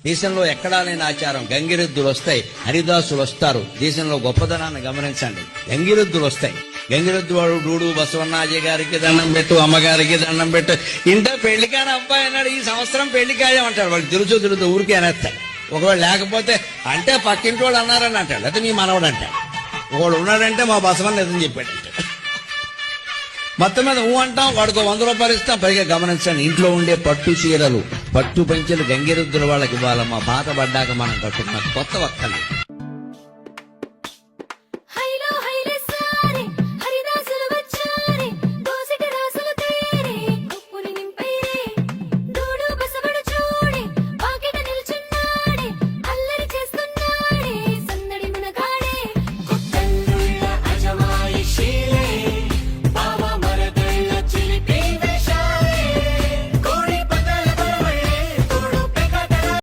దేశంలో ఎక్కడా లేని ఆచారం. గంగిరెద్దులు వస్తాయి, హరిదాసులు వస్తారు. దేశంలో గొప్పదనాన్ని గమనించండి. గంగిరెద్దులు వస్తాయి. గంగిరెద్దు వాడు డూడు బసవన్నాజీ గారికి దండం పెట్టు, అమ్మగారికి దండం పెట్టు. ఇంట పెళ్లి కాని అబ్బాయి అన్నాడు, ఈ సంవత్సరం పెళ్లి కాయమంటాడు. వాళ్ళు తెలుసు ఊరికే అనేస్తాయి. ఒకవేళ లేకపోతే అంటే పక్కింటి వాళ్ళు అన్నారని అంటాడు, లేకపోతే మీ మనవడు అంటాడు. ఒకడు ఉన్నాడంటే మా బసవన్న నిజం చెప్పాడంటే. మొత్తం మీద అంటాం, వాడికి 100 రూపాయలు ఇస్తాం. పైగా గమనించండి, ఇంట్లో ఉండే పట్టు చీరలు, పట్టు పంచెలు గంగిరెద్దుల వాళ్ళకి ఇవ్వాలమ్మా. బాధ పడ్డాక మనం కట్టుకున్న కొత్త వక్కలు.